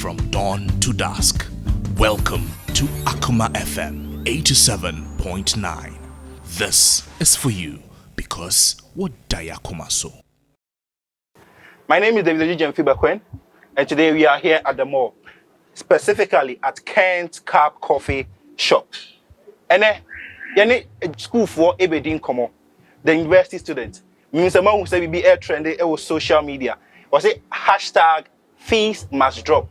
from dawn to dusk. Welcome to Akuma FM 87.9. This is for you because what Dayakuma so. My name is David Ojijemfibakwen, and today we are here at the mall, specifically at Kent Cup Coffee Shop. And then, school for Ebedin Komo, the university student. Means a man who say be air trendy on social media. Was it hashtag fees must drop?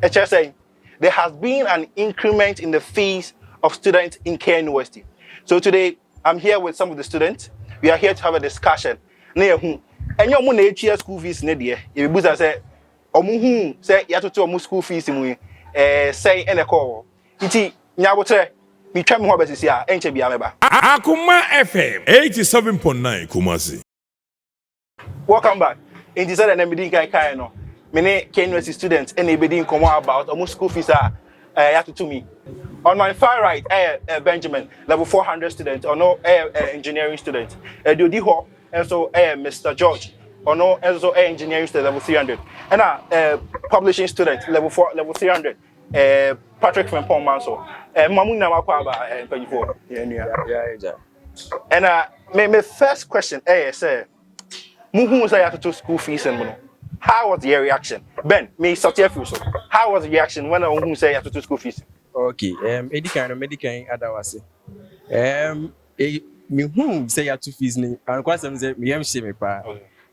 It's just saying there has been an increment in the fees of students in KNUST. So today I'm here with some of the students. We are here to have a discussion. And your money school fees nedia. If you say omu say you have to school fees say in a call. Iti nyabotre mi twam ho abesisi a enche bia meba. Akuma FM 87.9 Kumasi. Welcome back. In this and me din kai no. Many KNUST students and Ebedin come about almost school fees are to me. On my far right, Benjamin, level 400 student, or no engineering student. Dodi Ho, and so Mr. George, or no engineering student, level 300. And publishing student, level 300. Patrick from Manso. Mamu Namakwa and 24. Yeah. And my first question, say, Muhu say to school fees and how was your reaction? Ben, me Satya so. How was the reaction when I say to school fees? Okay, medical adawase. Me who say ya to fees ni. And quite some say me am shame pa.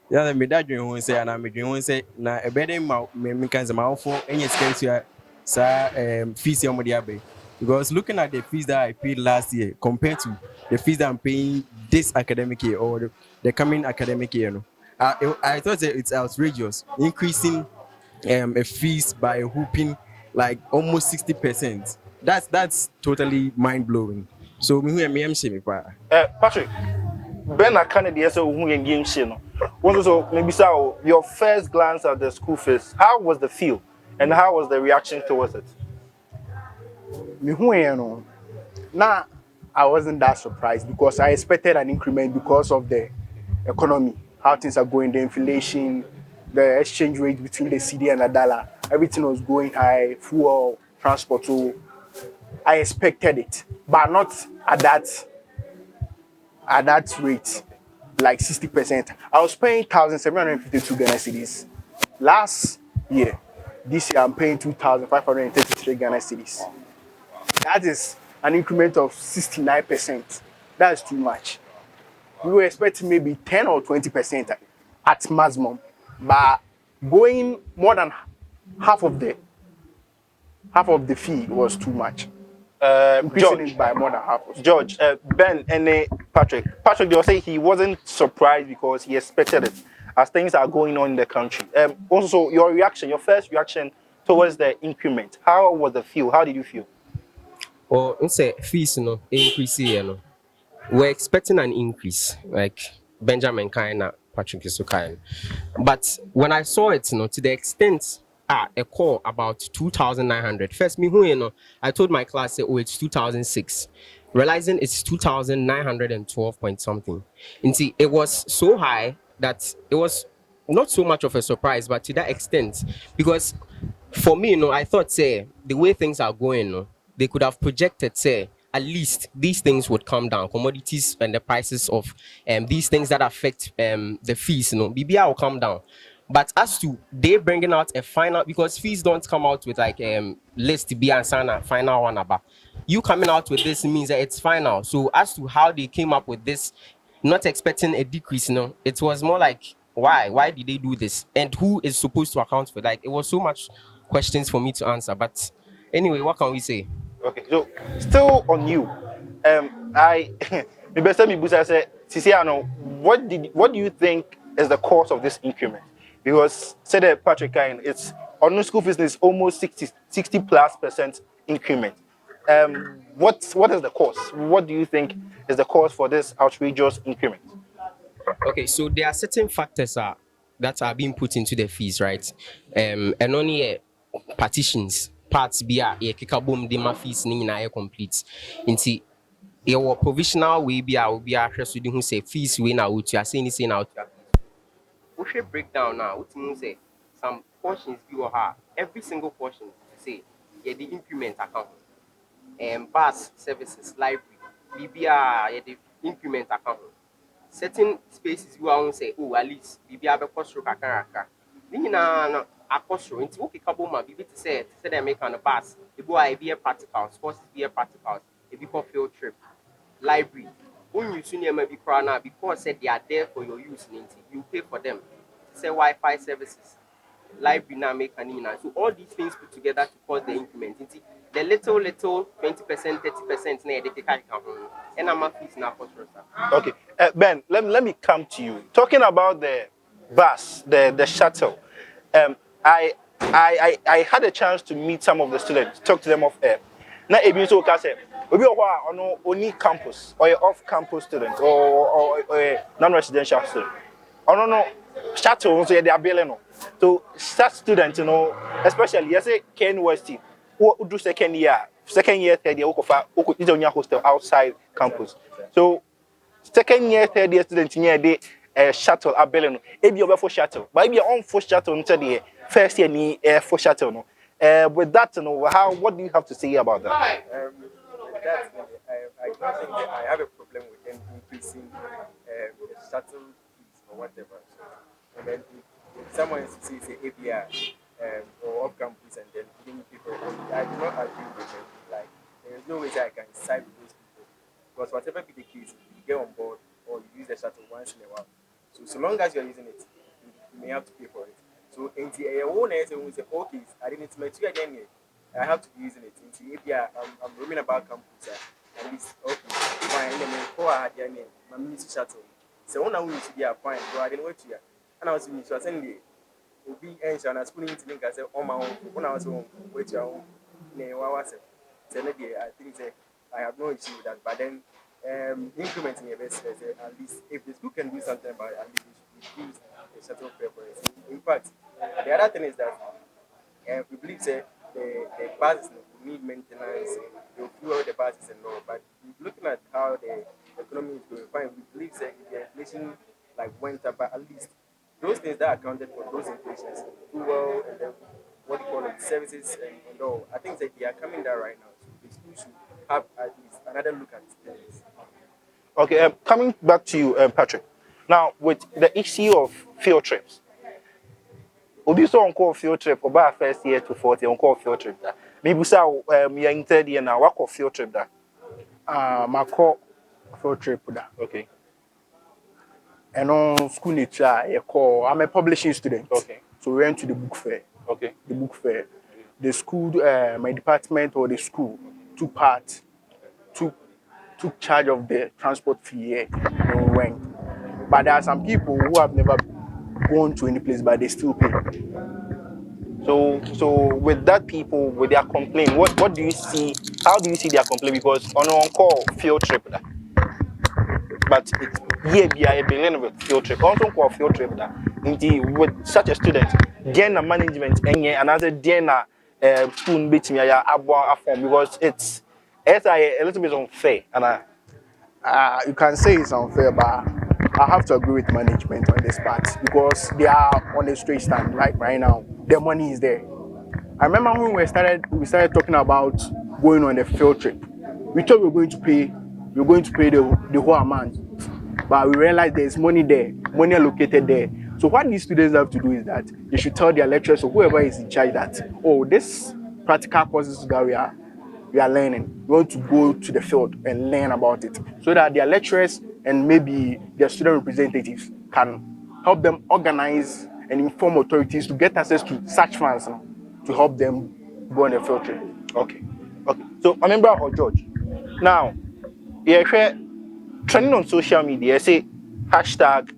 Yeah, me that dream who say and I me dream who say na e better me can say my for any expense sa fees ya mo dia be. Because looking at the fees that I paid last year compared to the fees that I'm paying this academic year or the coming academic year, no. I thought that it's outrageous, increasing a fees by a whooping like almost 60%. That's totally mind blowing. So me am shame Patrick, Ben a Canadian so who game no. Also maybe so your first glance at the school fees, how was the feel and how was the reaction towards it? Me who no. Now I wasn't that surprised because I expected an increment because of the economy. How things are going, the inflation, the exchange rate between the CD and the dollar, everything was going high, fuel, transport. So I expected it, but not at that rate, like 60%. I was paying 1,752 Ghana cedis last year. This year I'm paying 2,533 Ghana cedis. That is an increment of 69%. That's too much. We were expecting maybe 10 or 20% at maximum, but going more than half of the fee was too much. Increasing it by more than half. George, Ben, and Patrick. Patrick, they say he wasn't surprised because he expected it as things are going on in the country. Also, your first reaction towards the increment. How was the feel? How did you feel? Oh, say fees no increase here no. We're expecting an increase, like Benjamin Kaina, Patrick Isukain. But when I saw it, to the extent a call about 2,900. First, me who I told my class, it's 2006. Realizing it's 2,912 point something. And see, it was so high that it was not so much of a surprise, but to that extent, because for me, I thought, say, the way things are going, they could have projected, say, at least these things would come down. Commodities and the prices of these things that affect the fees, BBI will come down. But as to they bringing out a final, because fees don't come out with like list B and sana final one about you coming out with this means that it's final. So as to how they came up with this, not expecting a decrease, it was more like why did they do this and who is supposed to account for? Like it was so much questions for me to answer. But anyway, what can we say? Okay, so still on you. I the best time Busa said, Ciciano, what do you think is the cause of this increment? Because said that Patrick Kine, it's on school fees is almost 60+% increment. What is the cause? What do you think is the cause for this outrageous increment? Okay, so there are certain factors that are being put into the fees, right? And only partitions. Parts be a kikabum de ma fees ni na complete. Inti your provisional we be a who say fees we na out you are saying say na out. We should break down now. What means say some portions be or every single portion, say, yeah, the increment account, bus services, library, BBR, yeah, the increment account. Certain spaces you are say, oh, at least BBR cost through Kakaraka. Nina, a cost through into okay, Kaboma, BB to say they make on the bus, the boy be a practical, sports be a practical, a big field trip, library. When you see maybe crana because said they are there for your use, you pay for them. Say Wi-Fi services, library now make an in. So all these things put together to cause the increment. The little 20%, 30% na they take account. And I'm fees now for sure. Okay, Ben, let me come to you. Talking about the bus, the shuttle. Um, I had a chance to meet some of the students, talk to them off air. Now, if you so can say, we are on campus or off campus student or non-residential student. Oh no, shuttle so they are building. So start students, especially you say KNUST, who do second year, third year, who is on your hostel outside campus. So second year, third year students near the shuttle are building. If you for shuttle, but if you're on for shuttle into the first year ni for shuttle. No. With that, what do you have to say about that? With that, I don't think that I have a problem with them increasing the shuttle fees or whatever. So, and then if someone says say APR or off campus and then giving people, I do not agree with them. Like there is no way that I can side with those people because whatever be the case, you get on board or you use the shuttle once in a while. So long as you're using it, you may have to pay for it. So in the own say okay, I didn't make you again here. I have to be using it. I'm roaming about campus. At least okay, fine. Let me go ahead and my music shuttle. So when I want to be a fine, bro, I didn't wait here. And I was in so send the be and I was putting it link. I said on my own. When I was home, wait your own. I think I have no issue with that. But then implementing a best at least if the school can do something about it, at least we should use the shuttle fare for it. In fact, the other thing is that we believe that the buses need maintenance, they'll fuel the buses and all. But looking at how the economy is going, fine, we believe that if the inflation like went up, but at least those things that accounted for those inflations, fuel and then what do you call it, services and all. I think that they are coming down right now. So the school should have at least another look at things. Okay, coming back to you, Patrick. Now, with the issue of field trips, Obi so on call field trip about first year to fourth year on call field trip. Maybe so you're in third year now. What call field trip that? My call field trip that. Okay. And on school nature, I'm a publishing student. Okay. So we went to the book fair. Okay. The book fair. The school, my department or the school took took charge of the transport fee here. Went. But there are some people who have never gone to any place, but they still pay. So with that people with their complaint, what do you see? How do you see their complaint? Because on call field trip that. But it's be a billion with field trip. Also call field trip that. Indeed, with such a student, DNA management and another DNA spoon bit me a form because it's a little bit unfair. And You can say it's unfair, but I have to agree with management on this part because they are on a straight stand. Like right now, their money is there. I remember when we started talking about going on a field trip. We thought we were going to pay the whole amount, but we realized there's money there, money allocated there. So what these students have to do is that they should tell their lecturers or whoever is in charge that, oh, this practical courses that we are learning, we want to go to the field and learn about it, so that their lecturers and maybe their student representatives can help them organize and inform authorities to get access to such funds to help them go on a field trip. okay. So I remember George. Now, trending on social media, say hashtag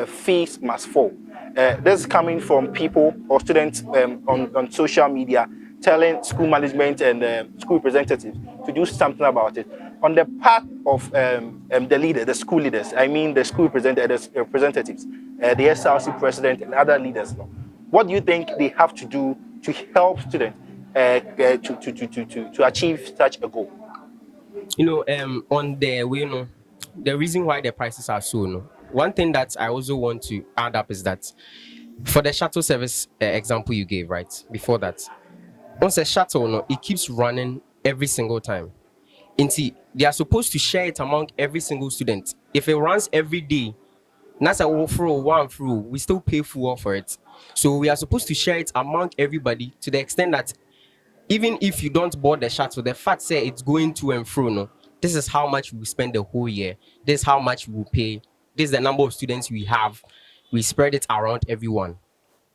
fees must fall. This is coming from people or students on social media telling school management and school representatives to do something about it. On the part of the school leaders, I mean the school representatives, the SRC president and other leaders. What do you think they have to do to help students to achieve such a goal? On the way, the reason why the prices are so one thing that I also want to add up is that For the shuttle service example you gave, right? Before that, once a shuttle, no, it keeps running every single time. They are supposed to share it among every single student. If it runs every day, that's a one through, we still pay full for it. So we are supposed to share it among everybody to the extent that even if you don't board the shuttle, the fact say it's going to and fro, no, this is how much we spend the whole year. This is how much we pay. This is the number of students we have. We spread it around everyone.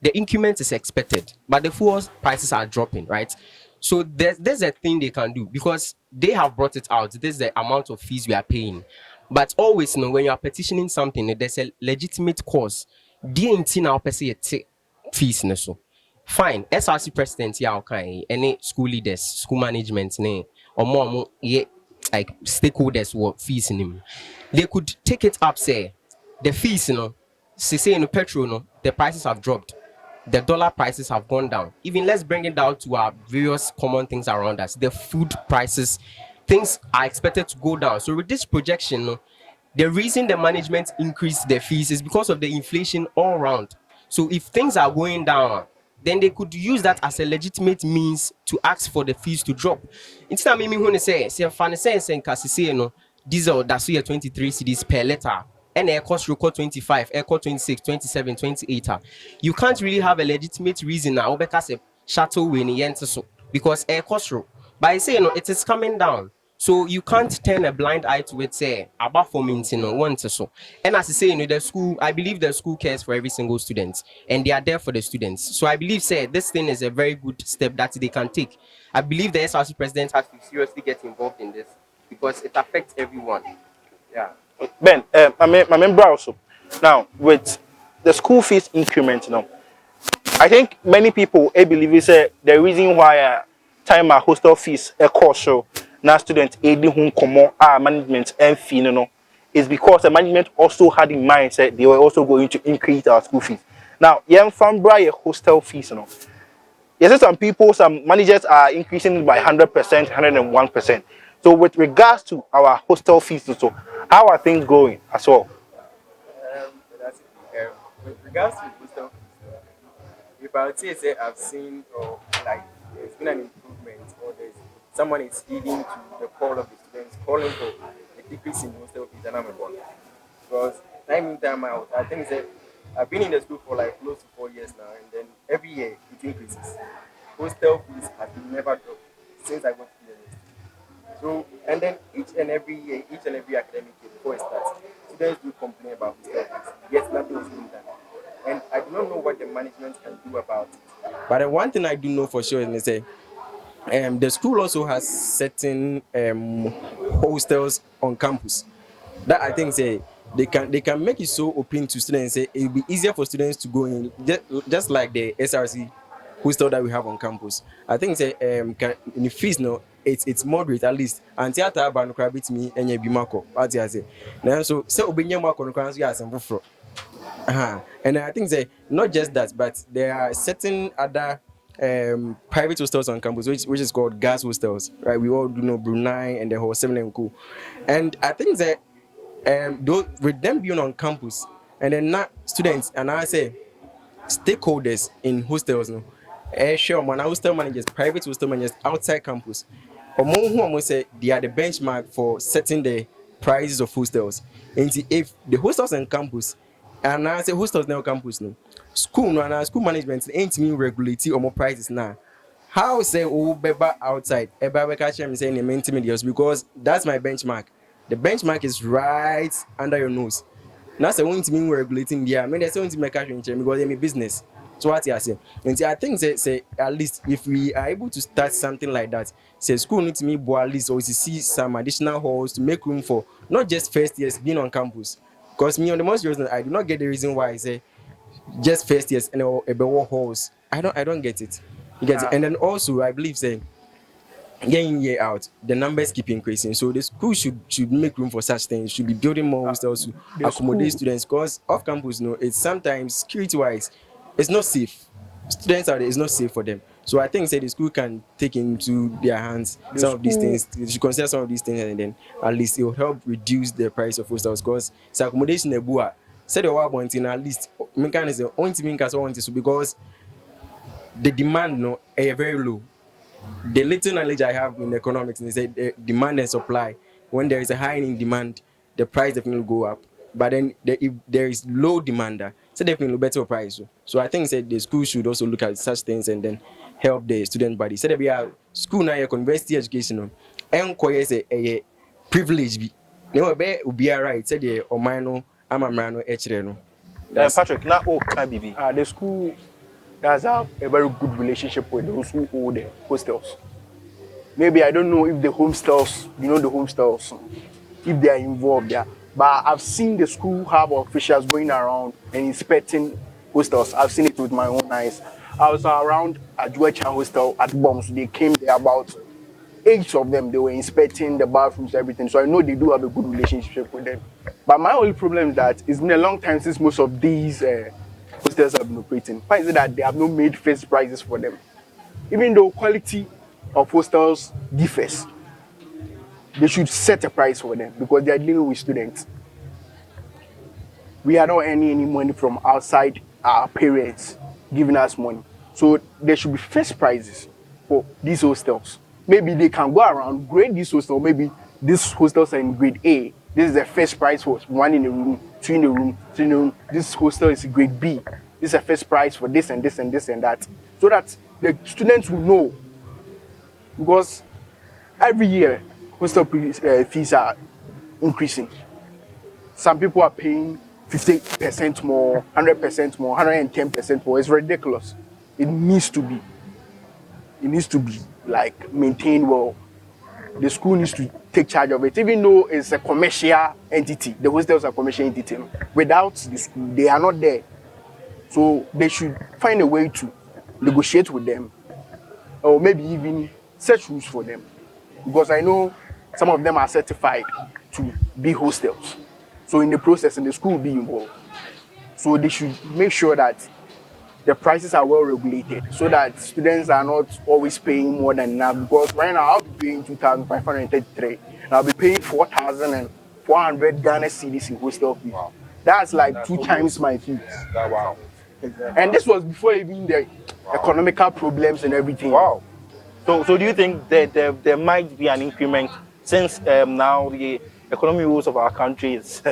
The increment is expected, but the fuel prices are dropping, right? So there's a thing they can do because they have brought it out. This is the amount of fees we are paying. But always, you know, when you are petitioning something, there's a legitimate cause. DNT now per se fees, so fine. SRC president, yeah, okay. Any school leaders, school management, or more, yeah, like stakeholders were fees in him. They could take it up, say the fees, say in the petrol, the prices have dropped, the dollar prices have gone down. Even let's bring it down to our various common things around us. The food prices, things are expected to go down. So with this projection, the reason the management increased the fees is because of the inflation all around. So if things are going down, then they could use that as a legitimate means to ask for the fees to drop. Instead of me when they say diesel that's 23 cedis per liter and air cost record 25, air cost 26, 27, 28. You can't really have a legitimate reason now because a shuttle when because air cost. But I say it is coming down. So you can't turn a blind eye to it, say about for means one to so. And as I say, the school, I believe the school cares for every single student and they are there for the students. So I believe say this thing is a very good step that they can take. I believe the SRC president has to seriously get involved in this because it affects everyone. Yeah. Ben, my member also. Now, with the school fees increment, I think many people believe is the reason why time our hostel fees a cost so now students aiding whom come management and fee is because the management also had in mind that they were also going to increase our school fees. Now, young from Brian hostel fees, yes, some managers are increasing it by 100%, 101%. So with regards to our hostel fees, so how are things going as well? That's it. With regards to wisdom, if I would say I've seen or like there's been an improvement or there's someone is leading to the call of the students calling for a decrease in hostel fees, and I'm a one. Because time in time out, I think that I've been in the school for like close to 4 years now, and then every year it increases. Hostel fees have never dropped since I got to the university. So, and then each and every year, each and every academic year before it starts, students do complain about hostel fees. Yet nothing is being done. And I do not know what the management can do about it. But the one thing I do know for sure is say, the school also has certain hostels on campus that I think say they can make it so open to students. Say it will be easier for students to go in, just like the SRC hostel that we have on campus. I think say in the fees it's moderate at least. And theater ban crabit me and you be marco. What I say now so obinya marco no can yes and for. And I think say not just that, but there are certain other private hostels on campus, which is called gas hostels, right? We all do know Brunei and the whole 7 and Co. And I think that those, with them being on campus, and then not students, and I say stakeholders in hostels, sure, man, hostel managers, private hostel managers outside campus, or more who almost say they are the benchmark for setting the prices of hostels. And see, if the hostels on campus, and I say hostels now campus no school no and school management ain't mean regulating or more prices now. How say beba outside? Eba we catch me saying the maintenance because that's my benchmark. The benchmark is right under your nose. Now say won't mean regulating there. I mean there's something make catch because they mean business. So what you say? And see, I think say at least if we are able to start something like that, say school needs to me at least or see some additional halls to make room for not just first years being on campus. Because me on the most reason I do not get the reason why I say just first years and a better halls. I don't get it. You get it? And then also I believe saying year in year out the numbers keep increasing. So the school should make room for such things. Should be building more hostels to accommodate students. Because off campus, it's sometimes security wise, it's not safe. Students out there, it's not safe for them. So I think say the school can take into their hands some of these things. They should consider some of these things, and then at least it will help reduce the price of hostels. Because accommodation ebua said the one point in at least mechanism on to mean so because the demand no is very low. The little knowledge I have in economics is that demand and supply. When there is a high in demand, the price definitely will go up. But then if there is low demand, so definitely better price. So I think that the school should also look at such things and then help the student body. So that we are school now, university education, and a privilege. Be no be right. Say the omano amamrano echreno. Patrick, now oh can be. The school does have a very good relationship with those who own the hostels. Maybe I don't know if the homestels, the homestels, if they are involved there. But I've seen the school have officials going around and inspecting hostels. I've seen it with my own eyes. I was around at Juecha Hostel at Bombs. They came there about 8 of them. They were inspecting the bathrooms, everything. So I know they do have a good relationship with them. But my only problem is that it's been a long time since most of these hostels have been operating. Why is it that they have not made fixed prices for them? Even though quality of hostels differs, they should set a price for them because they are dealing with students. We are not earning any money from outside our parents giving us money. So there should be fixed prices for these hostels. Maybe they can go around, grade this hostel. Maybe these hostels are in grade A. This is the first price for 1 in a room, 2 in a room, 3 in a room. This hostel is grade B. This is a first price for this and this and this and that. So that the students will know. Because every year, hostel fees are increasing. Some people are paying 50% more, 100% more, 110% more. It's ridiculous. It needs to be like maintained well. The school needs to take charge of it, even though it's a commercial entity. The hostels are a commercial entity. Without the school, they are not there. So they should find a way to negotiate with them, or maybe even set rules for them. Because I know some of them are certified to be hostels. So in the process, the school will be involved. So they should make sure that the prices are well regulated so that students are not always paying more than enough. Because right now I'll be paying 2,533 and I'll be paying 4,400 Ghana cedis in hostel fee. Wow. That's like 2 times my fees. Wow. And this was before even the economical problems and everything. Wow. So do you think that there might be an increment since now the economic rules of our country is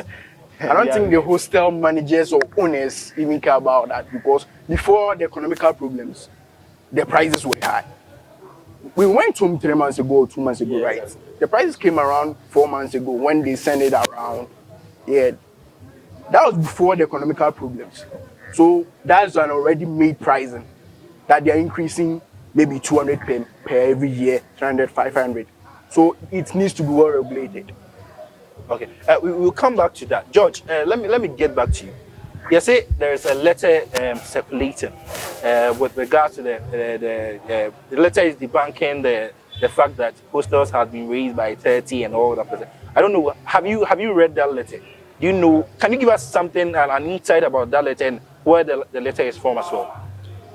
I don't think the hostel managers or owners even care about that because before the economical problems, the prices were high. We went home 3 months ago, 2 months ago, right? The prices came around 4 months ago when they sent it around. Yeah, that was before the economical problems. So that's an already made pricing that they are increasing maybe 200 per every year, 300, 500. So it needs to be well regulated. Okay, we will come back to that. George, let me get back to you. You say there is a letter circulating with regards to the letter is debunking the fact that hostels have been raised by 30 and all that. I don't know. Have you read that letter? Do you know? Can you give us something an insight about that letter and where the letter is from as well?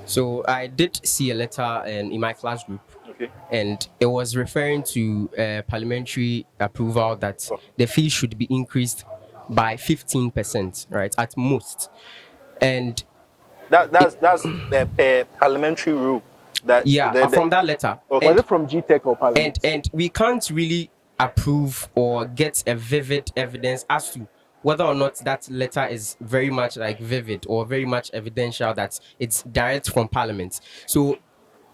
So I did see a letter in my class group. Okay. And it was referring to parliamentary approval that the fee should be increased by 15%, right, at most. And that's the parliamentary rule. From that letter. Okay. Was it from GTech or Parliament? And we can't really approve or get a vivid evidence as to whether or not that letter is very much like vivid or very much evidential that it's direct from Parliament. So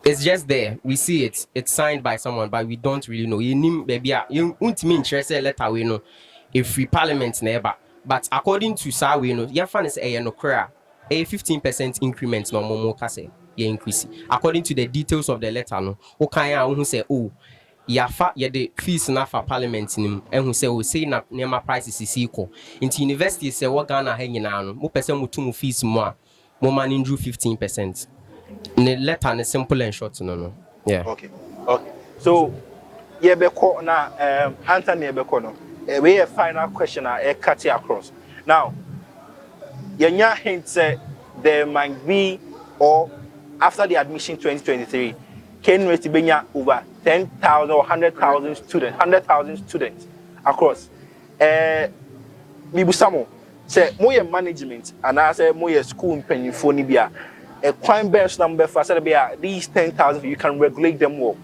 it's just there. We see it. It's signed by someone, but we don't really know. You maybe you won't mean letter we know if we Parliament never. But according to Sa we know, your fan is a 15% increment no more kase increase. According to the details of the letter, no, who say yafa the fees na for Parliament nim and who say na nema prices is equal. Into university say what Ghana hanging no mo person mutum fees more man drew 15%. The letter is simple and short, no. Yeah. Okay. So, yebeko na Anthony yebeko no. We a final question I cut it across. Now, yenya hint say there might be or after the admission 2023, KNUST benya over 10,000 or 100,000 students across. Mibusamo. say more management and I say more school penny for Nibia. A crime bench number for these 10,000 you can regulate them all.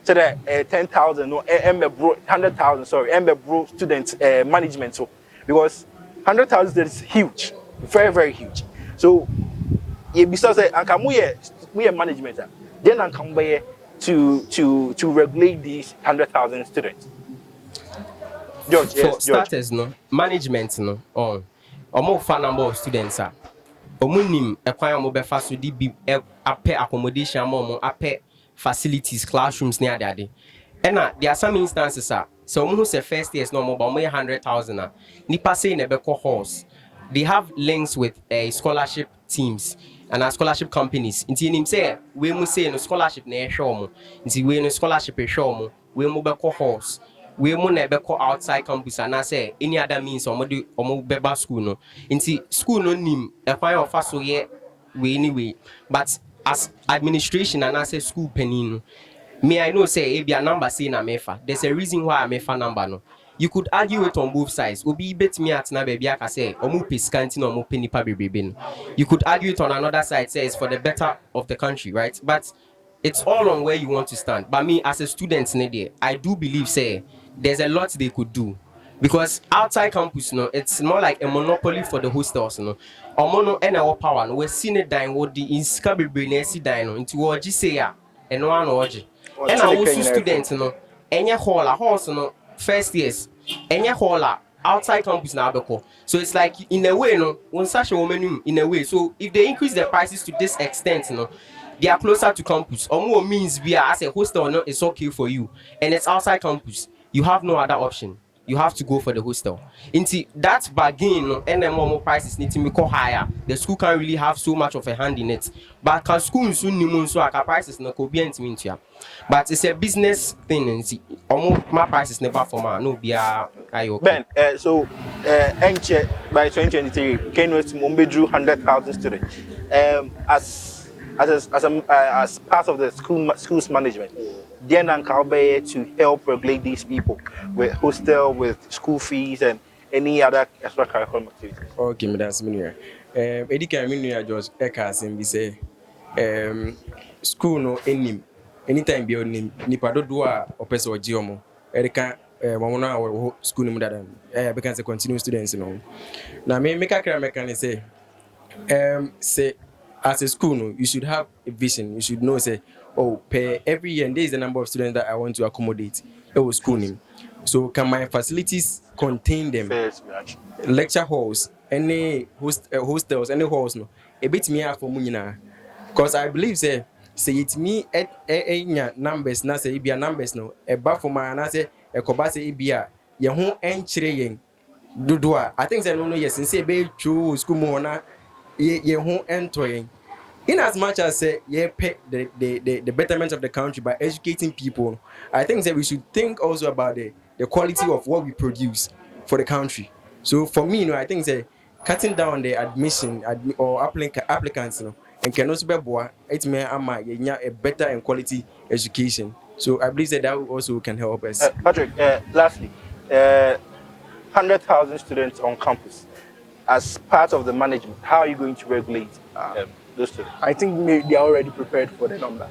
So that 10,000 no 100,000 sorry bro student management so because 100,000 is huge, very huge. So yeah, besides and come we management then and come by to regulate these 100,000 students. George, For yes, George. starters, no management no more fan number of students are omunim ekwan mo befa so di bi apɛ accommodation mo apɛ facilities classrooms near ade and there are some instances so who say first years no more but 100,000 nipa say na bɛkɔ halls they have links with scholarship teams and scholarship companies nti nim say we mu say no scholarship na ehwɛ omo nti we no scholarship ehwɛ omo we mu bɛkɔ halls we mu na bɛkɔ outside campus and I say any other means omo beba school no nti school no nim ekwan of so ye we anyway but as administration and I say school penin me I know say if your number say na mefa there's a reason why I mefa number no you could argue it on both sides obi bet me at na baby aka say omo piskanti na omo penipa bebebe no you could argue it on another side say it's for the better of the country right but it's all on where you want to stand but me as a student I do believe say there's a lot they could do because outside campus no it's more like a monopoly for the hostels no omono and our power no we see it dying what the inska bebre na si dying no into what say ya and one oji and also students no enye hall a halls no first years enye hall outside campus na abeko so it's like in a way no one such a woman in a way so if they increase the prices to this extent no they are closer to campus or more means we are as a hostel no it's okay for you and it's outside campus you have no other option. You have to go for the hostel. Into that bargain, and then more prices need to be higher. The school can't really have so much of a hand in it. But can school soon so prices no could be into. But it's a business thing, and see, almost my prices never for my no be okay. Ben, so by 2023, KNUST Mumbai drew 100,000 students. As part of the school's management. Then and to help regulate these people with hostel, with school fees, and any other extracurricular activities. Okay, that's me. Edika Minia George Ekas and we say school no anytime be on Nipado Dua or Peso Giomo. Erika Mamona or school Mudadan because the continuous students know. Now, make a mechanic say as a school, no, you should have a vision. You should know, say, oh, per every year, and there is the number of students that I want to accommodate. It was schooling. So, can my facilities contain them? Lecture halls, any hostels, any halls, no. A bit me for munina. Because I believe, say it me at numbers, na say be numbers, no. A bar for my answer, a cobase ebia, ye home entry dudua. I think they no yes, and say be true school mona. Ye home entering in as much as say pay the betterment of the country by educating people. I think that we should think also about the quality of what we produce for the country. So for me, I think that cutting down the admission or applicants, and can also be it may a better and quality education. So I believe that also can help us. Patrick, lastly, 100,000 students on campus. As part of the management, how are you going to regulate those students? I think they are already prepared for the number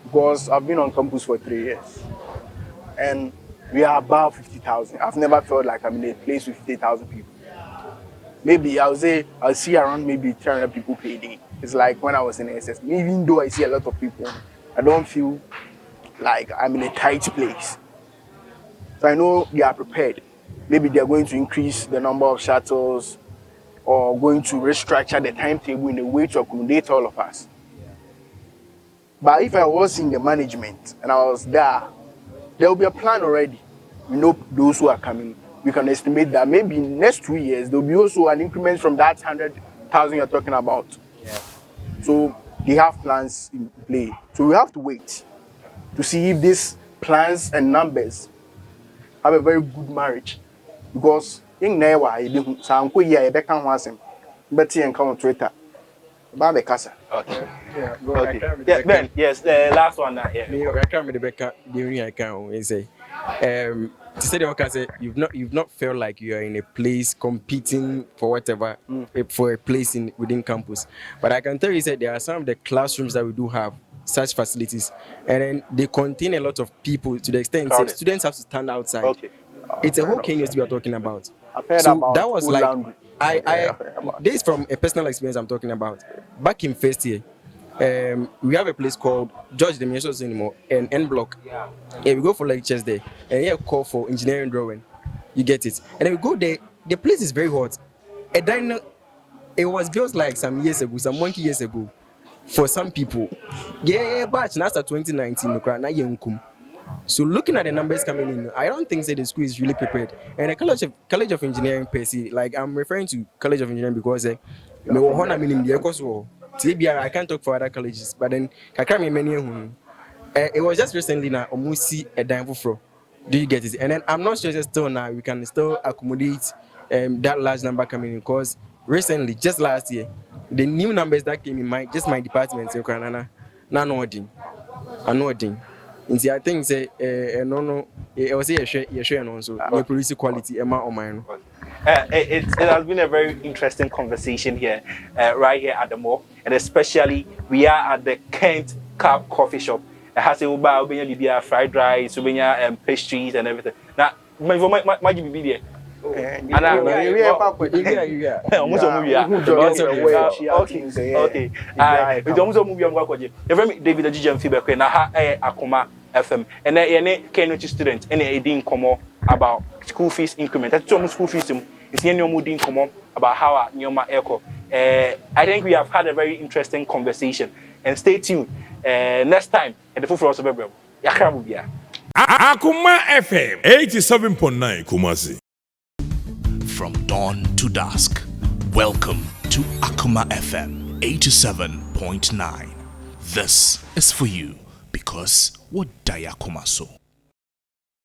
because I've been on campus for 3 years and we are above 50,000. I've never felt like I'm in a place with 50,000 people. Maybe I'll see around maybe 300 people per day. It's like when I was in SS. Even though I see a lot of people, I don't feel like I'm in a tight place. So I know they are prepared. Maybe they're going to increase the number of shuttles or going to restructure the timetable in a way to accommodate all of us. But if I was in the management and I was there will be a plan already. We know those who are coming. We can estimate that maybe in the next 2 years, there will be also an increment from that 100,000 you're talking about. Yeah. So they have plans in play. So we have to wait to see if these plans and numbers have a very good marriage. Because in Newa, Betty and come on Twitter. About the casa. Okay. Yeah, okay. Yeah, Ben, yes, the last one. I can't be the Becca during I can say. to say the worker say you've not felt like you are in a place competing for whatever for a place in within campus. But I can tell you that there are some of the classrooms that we do have such facilities, and then they contain a lot of people to the extent that Crowded. students have to stand outside. Okay. It's a whole KNUST we are talking about. I've heard So about that was school like laundry. I I've heard about this is from a personal experience I'm talking about. Back in first year, we have a place called George the Mission anymore and N Block. Yeah, we go for lectures there, and here call for engineering drawing. You get it, and then we go there. The place is very hot. And then it was built like some years ago, some monkey years ago, for some people. Yeah, but now after 2019, now young. So looking at the numbers coming in, I don't think that the school is really prepared. And the College of Engineering per se, like I'm referring to College of Engineering because I can't talk for other colleges, but then it was just recently now almost a dime for. Do you get it? And then I'm not sure that still now we can still accommodate that large number coming in because recently, just last year, the new numbers that came in my department, nti I think say no I was say share no so we produce quality ema on mine. It has been a very interesting conversation here, right here at the mall, and especially we are at the Kent Cup Coffee Shop. It has a ubenya fried rice, ubenya pastries and everything. Now, my be there. Okay. We don't move young work. Every David Ajijam feedback na ha Akoma FM. And then KNUST student and a didn't come about school fees increment. That's almost school fees. It's any more didn't come about how Nyoma Echo. I think we have had a very interesting conversation. And stay tuned. Next time at the full of February. Yakra Akuma FM 87.9 Kumasi. From dawn to dusk, welcome to Akuma FM 87.9. This is for you because what Daya Kumaso.